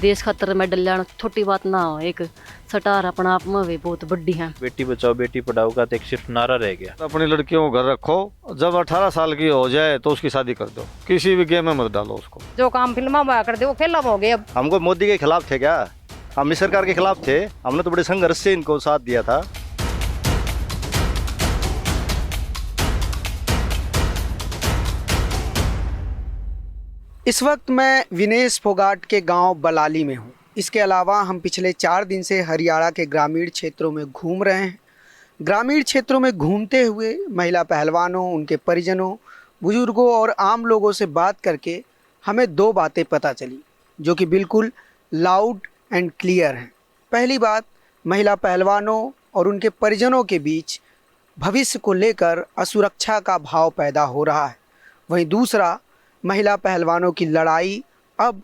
देश खातर मेडल लाना छोटी बात ना हो, एक सटार अपना आप में भी बहुत बड़ी है। बेटी बचाओ बेटी पढ़ाओ का तो एक सिर्फ नारा रह गया। अपनी लड़कियों को घर रखो, जब 18 साल की हो जाए तो उसकी शादी कर दो, किसी भी गेम में मत डालो उसको। जो काम फिल्म में कर दे वो फिल्म हो गए। अब हमको मोदी के खिलाफ थे क्या? हम इस सरकार के खिलाफ थे? हमने तो बड़े संघर्ष से इनको साथ दिया था। इस वक्त मैं विनेश फोगाट के गांव बलाली में हूं। इसके अलावा हम पिछले 4 दिन से हरियाणा के ग्रामीण क्षेत्रों में घूम रहे हैं। ग्रामीण क्षेत्रों में घूमते हुए महिला पहलवानों, उनके परिजनों, बुजुर्गों और आम लोगों से बात करके हमें 2 बातें पता चली जो कि बिल्कुल लाउड एंड क्लियर हैं। पहली बात, महिला पहलवानों और उनके परिजनों के बीच भविष्य को लेकर असुरक्षा का भाव पैदा हो रहा है। वहीं दूसरा, महिला पहलवानों की लड़ाई अब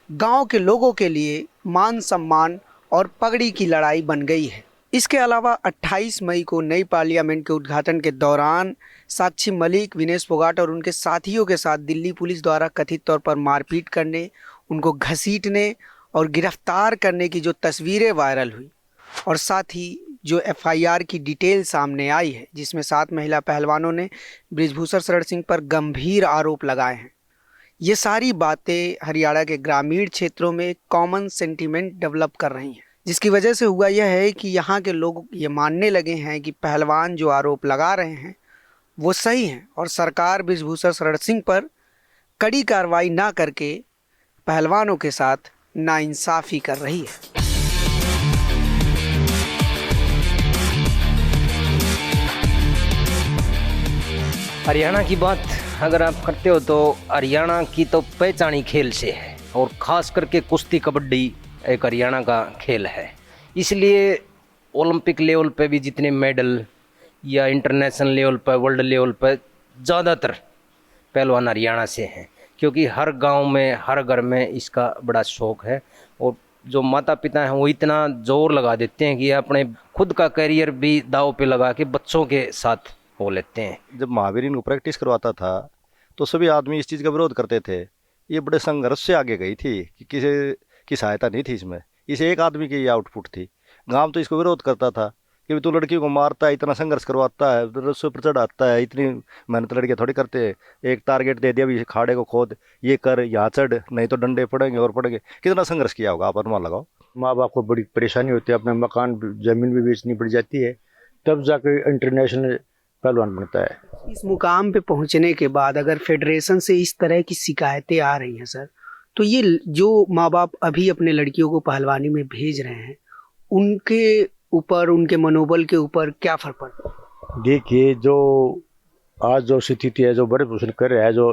गांव के लोगों के लिए मान सम्मान और पगड़ी की लड़ाई बन गई है। इसके अलावा 28 मई को नई पार्लियामेंट के उद्घाटन के दौरान साक्षी मलिक, विनेश फोगाट और उनके साथियों के साथ दिल्ली पुलिस द्वारा कथित तौर पर मारपीट करने, उनको घसीटने और गिरफ्तार करने की जो तस्वीरें वायरल हुई और साथ ही जो FIR की डिटेल सामने आई है जिसमें 7 महिला पहलवानों ने बृजभूषण शरण सिंह पर गंभीर आरोप लगाए हैं, ये सारी बातें हरियाणा के ग्रामीण क्षेत्रों में कॉमन सेंटीमेंट डेवलप कर रही हैं, जिसकी वजह से हुआ यह है कि यहाँ के लोग ये मानने लगे हैं कि पहलवान जो आरोप लगा रहे हैं वो सही हैं और सरकार बृजभूषण शरण सिंह पर कड़ी कार्रवाई ना करके पहलवानों के साथ नाइंसाफ़ी कर रही है। हरियाणा की बात अगर आप करते हो तो हरियाणा की तो पहचान ही खेल से है और ख़ास करके कुश्ती कबड्डी एक हरियाणा का खेल है। इसलिए ओलंपिक लेवल पे भी जितने मेडल या इंटरनेशनल लेवल पर, वर्ल्ड लेवल पर ज़्यादातर पहलवान हरियाणा से हैं, क्योंकि हर गांव में, हर घर में इसका बड़ा शौक़ है। और जो माता पिता हैं वो इतना जोर लगा देते हैं कि अपने खुद का करियर भी दांव पे लगा के बच्चों के साथ हो लेते हैं। जब महावीर इनको प्रैक्टिस करवाता था तो सभी आदमी इस चीज़ का विरोध करते थे। ये बड़े संघर्ष से आगे गई थी कि किसी की सहायता नहीं थी इसमें, इसे एक आदमी की ये आउटपुट थी। गांव तो इसको विरोध करता था कि तू लड़कियों को मारता है, इतना संघर्ष करवाता है, रस्सों पर चढ़ाता है, इतनी मेहनत लड़कियाँ थोड़ी करते हैं। एक टारगेट दे दिया भी खाड़े को खोद, ये कर, यहाँ चढ़, नहीं तो डंडे पड़ेंगे और पड़ेंगे। कितना संघर्ष किया होगा आप अनुमान लगाओ। माँ बाप को बड़ी परेशानी होती है, अपने मकान ज़मीन भी बेचनी पड़ जाती है, तब जाकर इंटरनेशनल पहलवान बनता है। इस मुकाम पे पहुंचने के बाद अगर फेडरेशन से इस तरह की शिकायतें आ रही हैं सर, तो ये जो माँ बाप अभी अपने लड़कियों को पहलवानी में भेज रहे हैं उनके ऊपर, उनके मनोबल के ऊपर क्या फर्क पड़ता है? देखिए, जो आज जो स्थिति है, जो बड़े पोषण कर रहा है, जो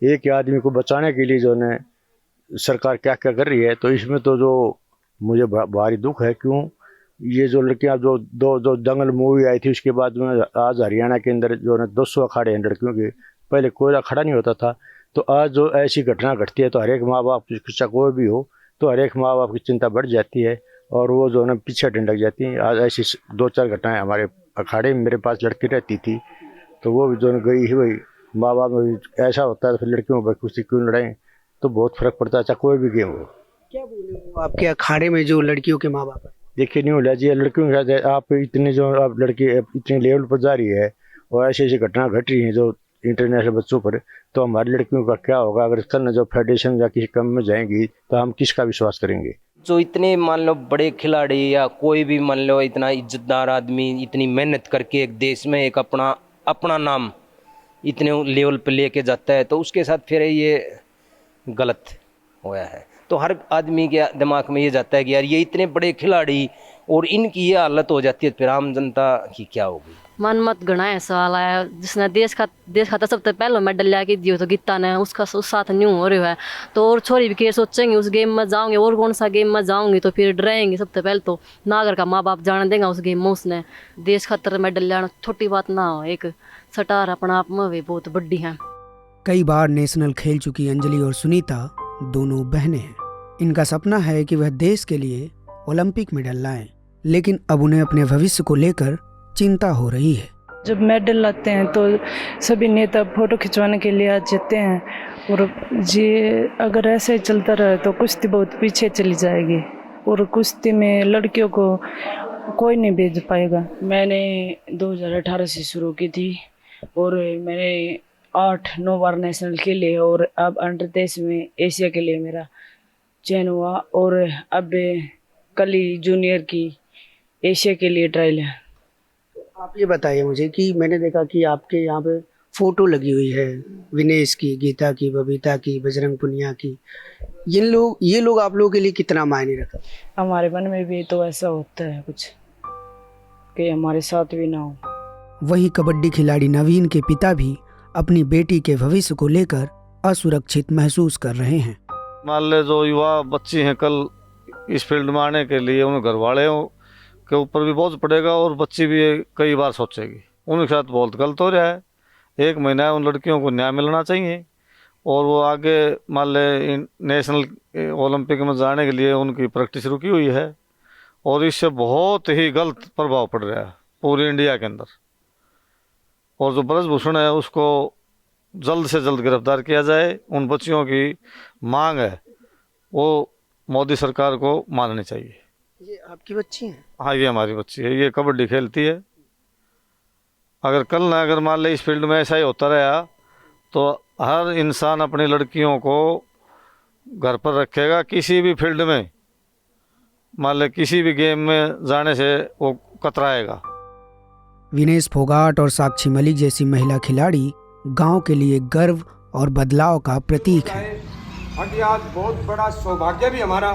एक आदमी को बचाने के लिए जो ने सरकार क्या क्या कर रही है, तो इसमें तो जो मुझे भारी दुख है। क्यों? ये जो लड़कियां जो दंगल मूवी आई थी उसके बाद में आज हरियाणा के अंदर जो है 200 अखाड़े हैं लड़कियों के। पहले कोई अखाड़ा नहीं होता था, तो आज जो ऐसी घटना घटती है तो हर एक माँ बाप की, कोई भी हो, तो हर एक माँ बाप की चिंता बढ़ जाती है और वो जो है पीछे हटने लग जाती हैं। आज ऐसी 2-4 घटनाएं हमारे अखाड़े में, मेरे पास लड़की रहती थी तो वो भी जो गई ही वही माँ बाप में ऐसा होता है। तो फिर लड़कियों पर कुश्ती क्यों लड़ाएं, तो बहुत फर्क पड़ता है, चाहे कोई भी गेम हो। क्या बोले आपके अखाड़े में जो लड़कियों के माँ बाप है? देखिए, नहीं हो जी, लड़कियों के साथ आप इतने जो आप लड़की इतने लेवल पर जा रही है और ऐसी ऐसी घटना घट रही हैं जो इंटरनेशनल बच्चों पर, तो हमारी लड़कियों का क्या होगा? अगर कल जो फेडरेशन या किसी कम में जाएंगी तो हम किसका विश्वास करेंगे? जो इतने मान लो बड़े खिलाड़ी या कोई भी मान लो इतना इज्जतदार आदमी इतनी मेहनत करके एक देश में एक अपना नाम इतने लेवल पे लेके जाता है, तो उसके साथ फिर ये गलत होया है। तो हर आदमी के दिमाग में ये जाता है कि यार ये इतने बड़े खिलाड़ी और इनकी ये हालत हो जाती है, फिर आम जनता की क्या होगी? मन मत गणा है सवाल आया, जिसने देश खाता सबसे पहले मेडल ला के दियो तो गीता ने उसका उस साथ न्यू हो रहा है। तो और छोरी भी के सोचेंगे उस गेम में जाऊंगे और कौन सा गेम में जाऊंगी, तो फिर डराएंगे। सबसे पहले तो नागर का माँ बाप जाने देगा उस गेम में उसने देश खातर मेडल लाना छोटी बात ना हो, एक सटार अपना आप में भी बहुत बड़ी है। कई बार नेशनल खेल चुकी अंजलि और सुनीता दोनों बहनें हैं। इनका सपना है कि वह देश के लिए ओलंपिक मेडल लाएं, लेकिन अब उन्हें अपने भविष्य को लेकर चिंता हो रही है। जब मेडल लाते हैं तो सभी नेता फोटो खिंचवाने के लिए आ जाते हैं और ये अगर ऐसे चलता रहे तो कुश्ती बहुत पीछे चली जाएगी और कुश्ती में लड़कियों को कोई नहीं भेज पाएगा। मैंने 2018 से शुरू की थी और मैंने 8-9 बार नेशनल खेले और अब अंडर 23 में एशिया के लिए मेरा चयन हुआ और अब कल ही जूनियर की एशिया के लिए ट्रायल है। आप ये बताइए मुझे कि मैंने देखा कि आपके यहाँ पे फोटो लगी हुई है विनेश की, गीता की, बबीता की, बजरंग पुनिया की। ये लोग आप लोगों के लिए कितना मायने रखते? हमारे मन में भी तो ऐसा होता है कुछ कि हमारे साथ भी ना हो। वहीं कबड्डी खिलाड़ी नवीन के पिता भी अपनी बेटी के भविष्य को लेकर असुरक्षित महसूस कर रहे हैं। मान ले जो युवा बच्ची हैं कल इस फील्ड में आने के लिए उन्हें घर वाले के ऊपर भी बोझ पड़ेगा और बच्ची भी कई बार सोचेगी। उनके साथ बहुत गलत हो रहा है। 1 महीना उन लड़कियों को न्याय मिलना चाहिए और वो आगे मान ले नेशनल ओलंपिक में जाने के लिए उनकी प्रैक्टिस रुकी हुई है और इससे बहुत ही गलत प्रभाव पड़ रहा है पूरी इंडिया के अंदर। और जो ब्रजभूषण है उसको जल्द से जल्द गिरफ्तार किया जाए। उन बच्चियों की मांग है वो मोदी सरकार को माननी चाहिए। ये आपकी बच्ची है? हाँ, ये हमारी बच्ची है। ये कबड्डी खेलती है। अगर कल ना अगर मान ले इस फील्ड में ऐसा ही होता रहा तो हर इंसान अपनी लड़कियों को घर पर रखेगा। किसी भी फील्ड में मान ले किसी भी गेम में जाने से वो कतराएगा। विनेश फोगाट और साक्षी मलिक जैसी महिला खिलाड़ी गांव के लिए गर्व और बदलाव का प्रतीक है। आगे आज बहुत बड़ा सौभाग्य भी हमारा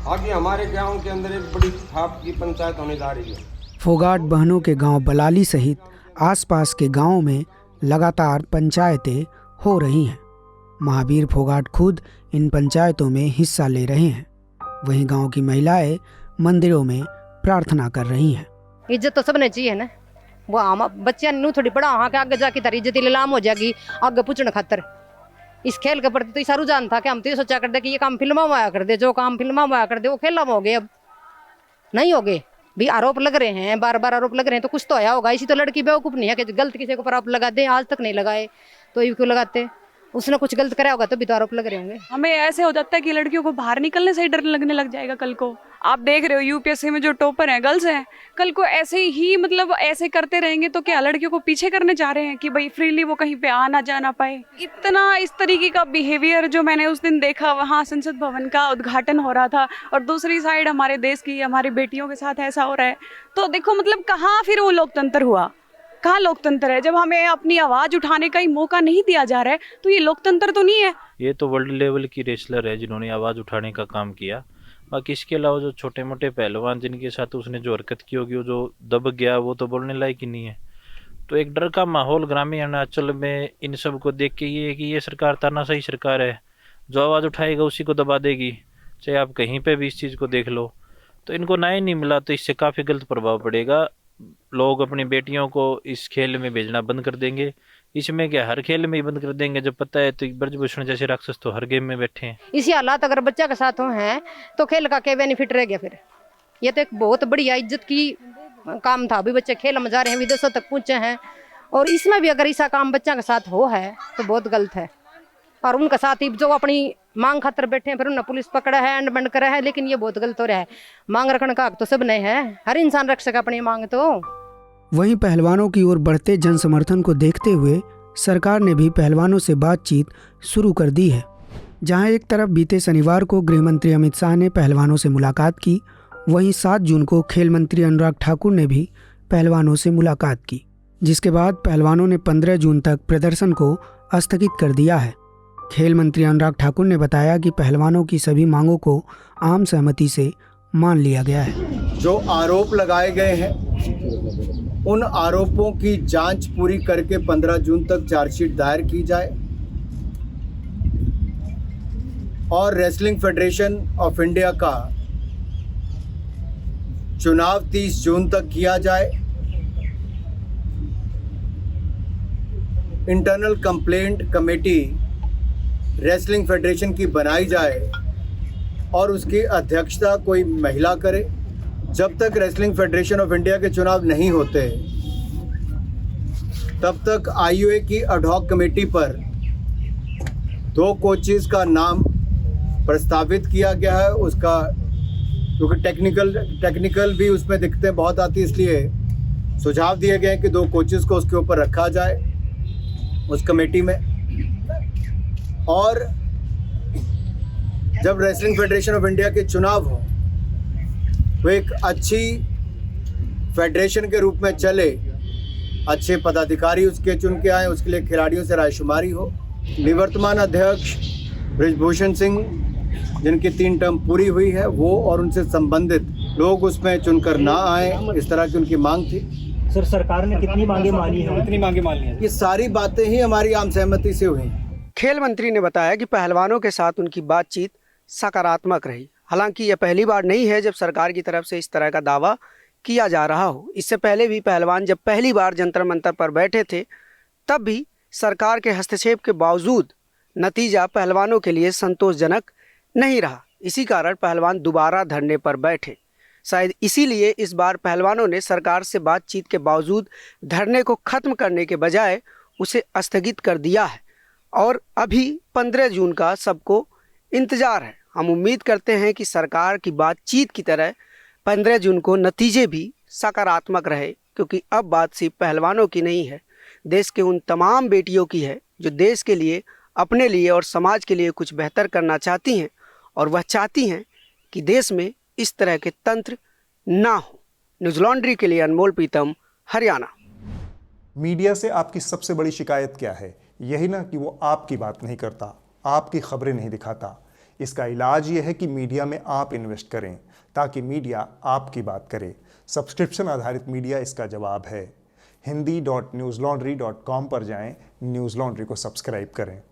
आगे हमारे गांव के अंदर एक बड़ी थाप की पंचायत होने जा रही है। फोगाट बहनों के गांव बलाली सहित आसपास के गांवों में लगातार पंचायतें हो रही हैं। महावीर फोगाट खुद इन पंचायतों में हिस्सा ले रहे हैं। वहीं गांव की महिलाएं मंदिरों में प्रार्थना कर रही हैं। इज्जत तो सबने चाहिए ना। वो हम बच्चियां नू थोड़ी बड़ा वहाँ के आगे जाके तारी इज्जत नीलाम हो जाएगी आगे पूछने खातर। इस खेल के प्रति तो इसा रुझान था कि हम तो ये सोचा करते कि ये काम फिल्मों में आया कर दे, जो काम फिल्मों में आया कर दे वो खेल में हो गए। अब नहीं हो गए भी आरोप लग रहे हैं, बार बार आरोप लग रहे हैं तो कुछ तो आया होगा। इसी तो लड़की बेवकूफ़ नहीं है कि गलत किसी के ऊपर आरोप लगा दे। आज तक नहीं लगाए तो ये क्यों लगाते? उसने कुछ गलत कराया होगा तभी तो आरोप लग रहे होंगे। हमें ऐसे हो जाता है कि लड़कियों को बाहर निकलने से ही डर लगने लग जाएगा। कल को आप देख रहे हो यूपीएससी में जो टॉपर हैं गर्ल्स हैं, कल को ऐसे ही मतलब ऐसे करते रहेंगे तो क्या लड़कियों को पीछे करने जा रहे हैं कि भाई फ्रीली वो कहीं पे आ ना जा ना पाए। इतना इस तरीके का बिहेवियर जो मैंने उस दिन देखा वहाँ संसद भवन का उद्घाटन हो रहा था और दूसरी साइड हमारे देश की हमारी बेटियों के साथ ऐसा हो रहा है तो देखो मतलब कहाँ फिर वो लोकतंत्र हुआ? कहाँ लोकतंत्र है जब हमें अपनी आवाज़ उठाने का ही मौका नहीं दिया जा रहा है? तो ये लोकतंत्र तो नहीं है। ये तो वर्ल्ड लेवल की रेसलर है जिन्होंने आवाज़ उठाने का काम किया। बाकी इसके अलावा जो छोटे मोटे पहलवान जिनके साथ उसने जो हरकत की होगी वो जो दब गया वो तो बोलने लायक ही नहीं है। तो एक डर का माहौल ग्रामीण अरुणाचल में इन सब को देख के ये कि ये सरकार तानाशाही सरकार है, जो आवाज़ उठाएगा उसी को दबा देगी, चाहे आप कहीं पे भी इस चीज़ को देख लो। तो इनको न्याय नहीं मिला तो इससे काफ़ी गलत प्रभाव पड़ेगा। लोग अपनी बेटियों को इस खेल में भेजना बंद कर देंगे। इसमें क्या हर खेल में ही बंद कर देंगे? जब पता है तो ब्रजभूषण जैसे राक्षस तो हर गेम में बैठे हैं। इसी हालात अगर बच्चा के साथ हो हैं तो खेल का क्या बेनिफिट रह गया फिर? ये तो एक बहुत बढ़िया इज्जत की काम था। अभी बच्चे खेल में जा रहे हैं, विदेशों तक पहुँचे हैं और इसमें भी अगर ऐसा काम बच्चा के साथ हो है तो बहुत गलत है। और उनके साथ ही जो अपनी मांग खातर बैठे हैं फिर उन्हें पुलिस पकड़ा है, एंड बंद करा है, लेकिन ये बहुत गलत हो रहा है। मांग रखने का हक तो सब नहीं है, हर इंसान रख सके अपनी मांग। तो वहीं पहलवानों की ओर बढ़ते जन समर्थन को देखते हुए सरकार ने भी पहलवानों से बातचीत शुरू कर दी है। जहां एक तरफ बीते शनिवार को गृह मंत्री अमित शाह ने पहलवानों से मुलाकात की, वहीं 7 जून को खेल मंत्री अनुराग ठाकुर ने भी पहलवानों से मुलाकात की, जिसके बाद पहलवानों ने 15 जून तक प्रदर्शन को स्थगित कर दिया है। खेल मंत्री अनुराग ठाकुर ने बताया कि पहलवानों की सभी मांगों को आम सहमति से मान लिया गया है। जो आरोप लगाए गए हैं उन आरोपों की जांच पूरी करके 15 जून तक चार्जशीट दायर की जाए और रेसलिंग फेडरेशन ऑफ इंडिया का चुनाव 30 जून तक किया जाए। Internal complaint committee wrestling federation की बनाई जाए और उसकी अध्यक्षता कोई महिला करे। जब तक रेसलिंग फेडरेशन ऑफ इंडिया के चुनाव नहीं होते तब तक आईयूए की एड हॉक कमेटी पर 2 कोचेस का नाम प्रस्तावित किया गया है। उसका क्योंकि टेक्निकल भी उसमें दिक्कतें बहुत आती है, इसलिए सुझाव दिए गए हैं कि 2 कोचेस को उसके ऊपर रखा जाए उस कमेटी में। और जब रेसलिंग फेडरेशन ऑफ इंडिया के चुनाव हो तो एक अच्छी फेडरेशन के रूप में चले, अच्छे पदाधिकारी उसके चुन के आए, उसके लिए खिलाड़ियों से रायशुमारी हो। निवर्तमान अध्यक्ष बृजभूषण सिंह, जिनकी 3 टर्म पूरी हुई है, वो और उनसे संबंधित लोग उसमें चुनकर ना आए, इस तरह की उनकी मांग थी। सर, सरकार ने कितनी मांगे मान ली हैं? कितनी मांगे मान ली हैं? ये सारी बातें ही हमारी आम सहमति से हुई। खेल मंत्री ने बताया कि पहलवानों के साथ उनकी बातचीत सकारात्मक रही। हालांकि यह पहली बार नहीं है जब सरकार की तरफ से इस तरह का दावा किया जा रहा हो। इससे पहले भी पहलवान जब पहली बार जंतर मंतर पर बैठे थे, तब भी सरकार के हस्तक्षेप के बावजूद नतीजा पहलवानों के लिए संतोषजनक नहीं रहा। इसी कारण पहलवान दोबारा धरने पर बैठे। शायद इसीलिए इस बार पहलवानों ने सरकार से बातचीत के बावजूद धरने को खत्म करने के बजाय उसे स्थगित कर दिया है और अभी 15 जून का सबको इंतजार है। हम उम्मीद करते हैं कि सरकार की बातचीत की तरह 15 जून को नतीजे भी सकारात्मक रहे, क्योंकि अब बात सिर्फ पहलवानों की नहीं है, देश के उन तमाम बेटियों की है जो देश के लिए, अपने लिए और समाज के लिए कुछ बेहतर करना चाहती हैं और वह चाहती हैं कि देश में इस तरह के तंत्र ना हो। न्यूज़ लॉन्ड्री के लिए अनमोल प्रीतम, हरियाणा। मीडिया से आपकी सबसे बड़ी शिकायत क्या है? यही ना कि वो आपकी बात नहीं करता, आपकी खबरें नहीं दिखाता। इसका इलाज ये है कि मीडिया में आप इन्वेस्ट करें ताकि मीडिया आपकी बात करे। सब्सक्रिप्शन आधारित मीडिया इसका जवाब है। hindi.newslaundry.com पर जाएं, न्यूज़ लॉन्ड्री को सब्सक्राइब करें।